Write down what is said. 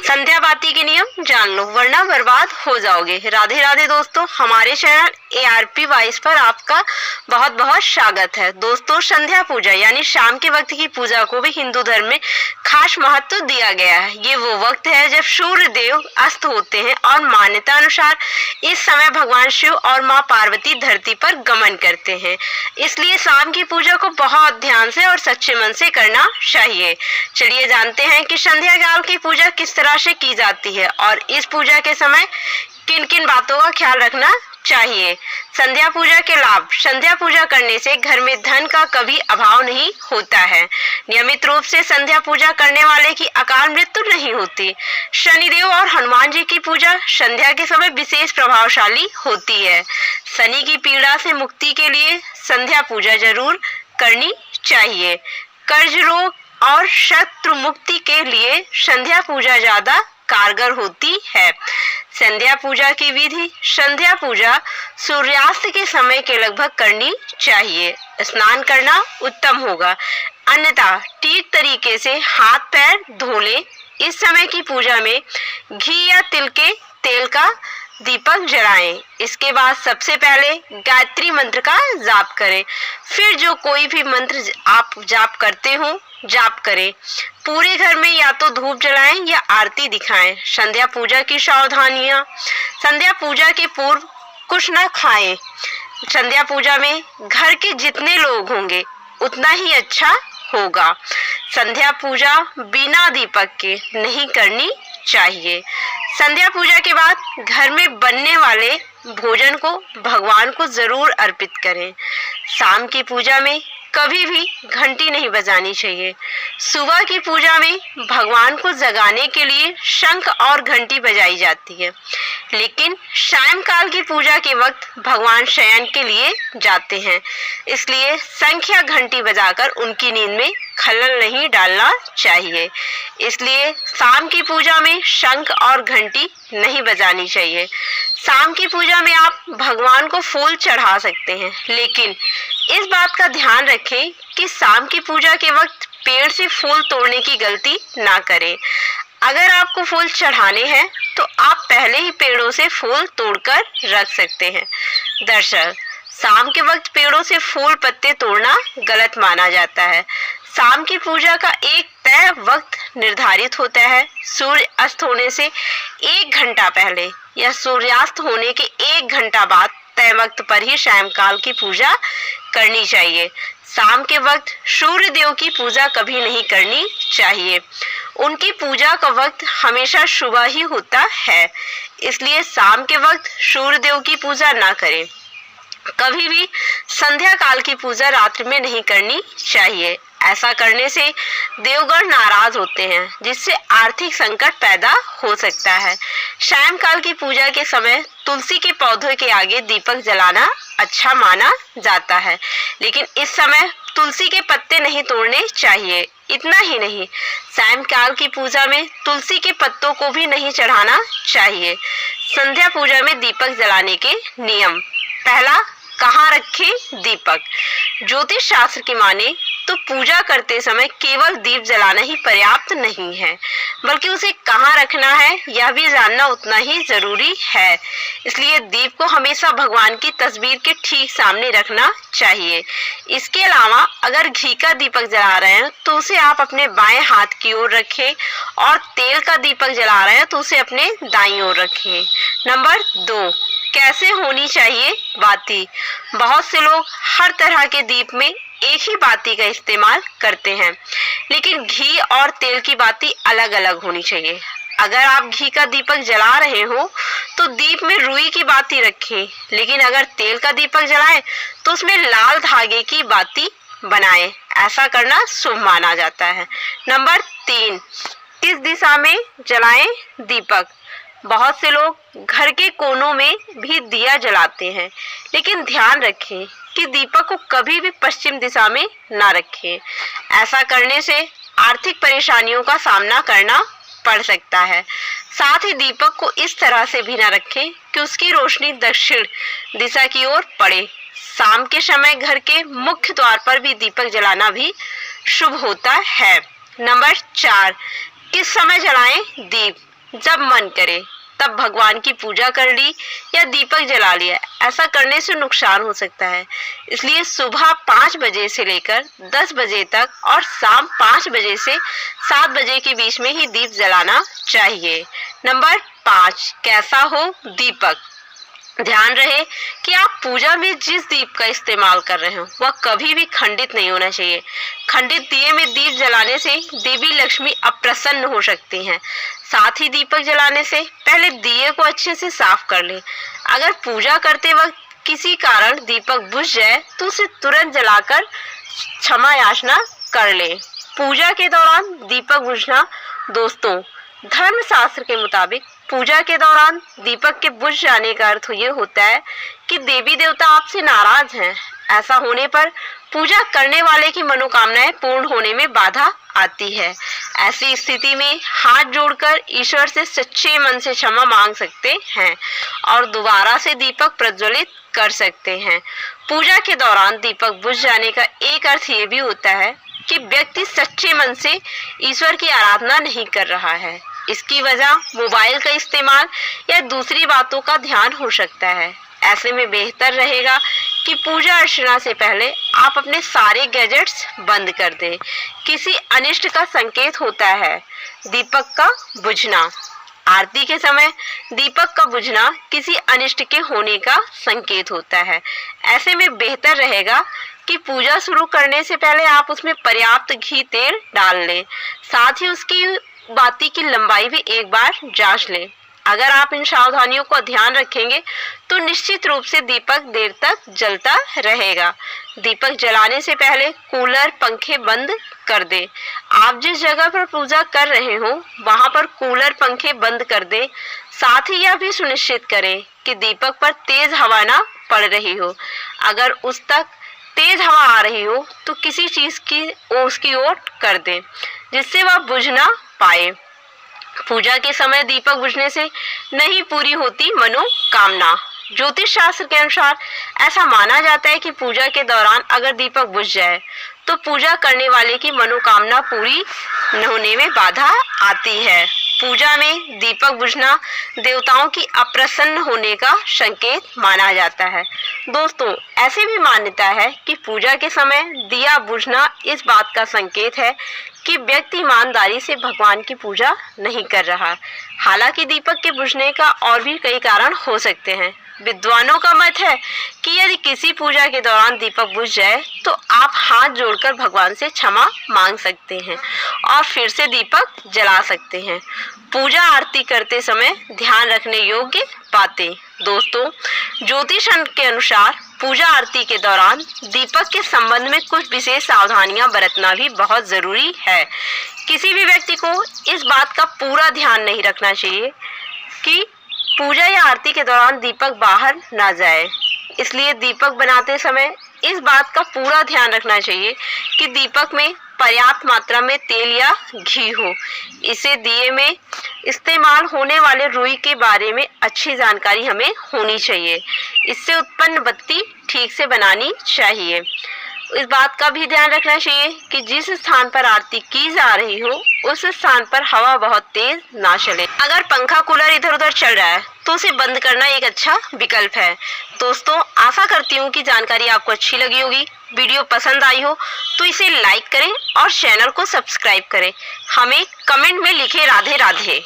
संध्या बाती के नियम जान लो वरना बर्बाद हो जाओगे। राधे राधे दोस्तों, हमारे चैनल ARP वाइस पर आपका बहुत बहुत स्वागत है। दोस्तों, संध्या पूजा यानी शाम के वक्त की पूजा को भी हिंदू धर्म में खास महत्व दिया गया है। ये वो वक्त है जब सूर्य देव अस्त होते हैं और मान्यता अनुसार इस समय भगवान शिव और माँ पार्वती धरती पर गमन करते हैं। इसलिए शाम की पूजा को बहुत ध्यान से और सच्चे मन से करना चाहिए। चलिए जानते हैं कि संध्या काल की पूजा किस तरह से की जाती है और इस पूजा के समय किन किन बातों का ख्याल रखना चाहिए। संध्या पूजा के लाभ। संध्या पूजा करने से घर में धन का कभी अभाव नहीं होता है। नियमित रूप से संध्या पूजा करने वाले की अकाल मृत्यु नहीं होती। शनिदेव और हनुमान जी की पूजा संध्या के समय विशेष प्रभावशाली होती है। शनि की पीड़ा से मुक्ति के लिए संध्या पूजा जरूर करनी चाहिए। कर्ज रोग और शत्रु मुक्ति के लिए संध्या पूजा ज्यादा कारगर होती है। संध्या पूजा की विधि। संध्या पूजा सूर्यास्त के समय के लगभग करनी चाहिए। स्नान करना उत्तम होगा, अन्यथा ठीक तरीके से हाथ पैर धो लें। इस समय की पूजा में घी या तिल के तेल का दीपक जलाएं। इसके बाद सबसे पहले गायत्री मंत्र का जाप करें, फिर जो कोई भी मंत्र आप जाप करते हो जाप करें। पूरे घर में या तो धूप जलाएं या आरती दिखाएं। संध्या पूजा की सावधानियां। संध्या पूजा के पूर्व कुछ न खाएं। संध्या पूजा में घर के जितने लोग होंगे उतना ही अच्छा होगा। संध्या पूजा बिना दीपक के नहीं करनी चाहिए। संध्या पूजा के बाद घर में बनने वाले भोजन को भगवान को जरूर अर्पित करें। शाम की पूजा में कभी भी घंटी नहीं बजानी चाहिए। सुबह की पूजा में भगवान को जगाने के लिए शंख और घंटी बजाई जाती है, लेकिन सायंकाल की पूजा के वक्त भगवान शयन के लिए जाते हैं, इसलिए शंख या घंटी बजाकर उनकी नींद में खलल नहीं डालना चाहिए। इसलिए शाम की पूजा में शंख और घंटी नहीं बजानी चाहिए। शाम की पूजा में आप भगवान को फूल चढ़ा सकते हैं, लेकिन इस बात का ध्यान रखें कि शाम की पूजा के वक्त पेड़ से फूल तोड़ने की गलती ना करें। अगर आपको फूल चढ़ाने हैं तो आप पहले ही पेड़ों से फूल तोड़कर रख सकते हैं। दरअसल शाम के वक्त पेड़ों से फूल पत्ते तोड़ना गलत माना जाता है। शाम की पूजा का एक तय वक्त निर्धारित होता है। सूर्य अस्त होने से 1 घंटा पहले या सूर्यास्त होने के 1 घंटा बाद तय वक्त पर ही सायंकाल की पूजा करनी चाहिए। शाम के वक्त सूर्य देव की पूजा कभी नहीं करनी चाहिए। उनकी पूजा का वक्त हमेशा सुबह ही होता है, इसलिए शाम के वक्त सूर्य देव की पूजा ना करें। कभी भी संध्या काल की पूजा रात्रि में नहीं करनी चाहिए। ऐसा करने से देवगण नाराज होते हैं, जिससे आर्थिक संकट पैदा हो सकता है। सायंकाल की पूजा के समय तुलसी के पौधे के आगे दीपक जलाना अच्छा माना जाता है, लेकिन इस समय तुलसी के पत्ते नहीं तोड़ने चाहिए। इतना ही नहीं, सायंकाल की पूजा में तुलसी के पत्तों को भी नहीं चढ़ाना चाहिए। संध्या पूजा में दीपक जलाने के नियम। पहला, कहाँ रखें दीपक। ज्योतिष शास्त्र की माने तो पूजा करते समय केवल दीप जलाना ही पर्याप्त नहीं है, बल्कि उसे कहाँ रखना है यह भी जानना उतना ही जरूरी है। इसलिए दीप को हमेशा भगवान की तस्वीर के ठीक सामने रखना चाहिए। इसके अलावा अगर घी का दीपक जला रहे हैं तो उसे आप अपने बाएं हाथ की ओर रखें और तेल का दीपक जला रहे हैं तो उसे अपने दाईं ओर रखें। नंबर 2, कैसे होनी चाहिए बाती। बहुत से लोग हर तरह के दीप में एक ही बाती का इस्तेमाल करते हैं, लेकिन घी और तेल की बाती अलग अलग होनी चाहिए। अगर आप घी का दीपक जला रहे हो तो दीप में रुई की बाती रखें, लेकिन अगर तेल का दीपक जलाएं तो उसमें लाल धागे की बाती बनाएं। ऐसा करना शुभ माना जाता है। नंबर 3, किस दिशा में जलाएं दीपक। बहुत से लोग घर के कोनों में भी दिया जलाते हैं, लेकिन ध्यान रखें कि दीपक को कभी भी पश्चिम दिशा में ना रखें। ऐसा करने से आर्थिक परेशानियों का सामना करना पड़ सकता है। साथ ही दीपक को इस तरह से भी ना रखें कि उसकी रोशनी दक्षिण दिशा की ओर पड़े। शाम के समय घर के मुख्य द्वार पर भी दीपक जलाना भी शुभ होता है। नंबर 4, किस समय जलाएं दीप। जब मन करे तब भगवान की पूजा कर ली या दीपक जला लिया, ऐसा करने से नुकसान हो सकता है। इसलिए सुबह 5 बजे से लेकर 10 बजे तक और शाम 5 बजे से 7 बजे के बीच में ही दीप जलाना चाहिए। नंबर 5, कैसा हो दीपक। ध्यान रहे कि आप पूजा में जिस दीप का इस्तेमाल कर रहे हो वह कभी भी खंडित नहीं होना चाहिए। खंडित दिए में दीप जलाने से देवी लक्ष्मी अप्रसन्न हो सकती हैं। साथ ही दीपक जलाने से पहले दिए को अच्छे से साफ कर लें। अगर पूजा करते वक्त किसी कारण दीपक बुझ जाए तो उसे तुरंत जलाकर क्षमा याचना कर लें। पूजा के दौरान दीपक बुझना, दोस्तों, धर्मशास्त्र के मुताबिक पूजा के दौरान दीपक के बुझ जाने का अर्थ ये होता है कि देवी देवता आपसे नाराज हैं। ऐसा होने पर पूजा करने वाले की मनोकामनाएं पूर्ण होने में बाधा आती है। ऐसी स्थिति में हाथ जोड़कर ईश्वर से सच्चे मन से क्षमा मांग सकते हैं और दोबारा से दीपक प्रज्वलित कर सकते हैं। पूजा के दौरान दीपक बुझ जाने का एक अर्थ ये भी होता है कि व्यक्ति सच्चे मन से ईश्वर की आराधना नहीं कर रहा है। इसकी वजह मोबाइल का इस्तेमाल या दूसरी बातों का ध्यान हो सकता है। ऐसे में बेहतर रहेगा कि पूजा अर्चना से पहले आप अपने सारे गैजेट्स बंद कर दें। किसी अनिष्ट का संकेत होता है दीपक का बुझना। आरती के समय दीपक का बुझना किसी अनिष्ट के होने का संकेत होता है। ऐसे में बेहतर रहेगा कि पूजा शुरू करने से पहले आप उसमें पर्याप्त घी तेल डाल लें। साथ ही उसकी बाती की लंबाई भी एक बार जांच लें। अगर आप इन सावधानियों को ध्यान रखेंगे तो निश्चित रूप से दीपक देर तक जलता रहेगा। दीपक जलाने से पहले कूलर, पंखे बंद कर दें। आप जिस जगह पर पूजा कर रहे हो वहां पर कूलर, पंखे बंद कर दें। साथ ही यह भी सुनिश्चित करें कि दीपक पर तेज हवा ना पड़ रही हो। अगर उस तक तेज हवा आ रही हो तो किसी चीज की उसकी ओर कर दें जिससे वह बुझ ना पाए। पूजा के समय दीपक बुझने से नहीं पूरी होती मनोकामना। ज्योतिष शास्त्र के अनुसार ऐसा माना जाता है कि पूजा के दौरान अगर दीपक बुझ जाए तो पूजा करने वाले की मनोकामना पूरी न होने में बाधा आती है। पूजा में दीपक बुझना देवताओं की अप्रसन्न होने का संकेत माना जाता है। दोस्तों, ऐसी भी मान्यता है कि पूजा के समय दिया बुझना इस बात का संकेत है कि व्यक्ति ईमानदारी से भगवान की पूजा नहीं कर रहा। हालांकि दीपक के बुझने का और भी कई कारण हो सकते हैं। विद्वानों का मत है कि यदि किसी पूजा के दौरान दीपक बुझ जाए तो आप हाथ जोड़कर भगवान से क्षमा मांग सकते हैं और फिर से दीपक जला सकते हैं। पूजा आरती करते समय ध्यान रखने योग्य बातें। दोस्तों, ज्योतिष के अनुसार पूजा आरती के दौरान दीपक के संबंध में कुछ विशेष सावधानियां बरतना भी बहुत जरूरी है। किसी भी व्यक्ति को इस बात का पूरा ध्यान नहीं रखना चाहिए कि पूजा या आरती के दौरान दीपक बाहर ना जाए। इसलिए दीपक बनाते समय इस बात का पूरा ध्यान रखना चाहिए कि दीपक में पर्याप्त मात्रा में तेल या घी हो। इसे दिए में इस्तेमाल होने वाले रुई के बारे में अच्छी जानकारी हमें होनी चाहिए। इससे उत्पन्न बत्ती ठीक से बनानी चाहिए। इस बात का भी ध्यान रखना चाहिए कि जिस स्थान पर आरती की जा रही हो उस स्थान पर हवा बहुत तेज ना चले। अगर पंखा, कूलर इधर उधर चल रहा है तो उसे बंद करना एक अच्छा विकल्प है। दोस्तों, आशा करती हूँ कि जानकारी आपको अच्छी लगी होगी। वीडियो पसंद आई हो तो इसे लाइक करें और चैनल को सब्सक्राइब करें। हमें कमेंट में लिखें राधे राधे।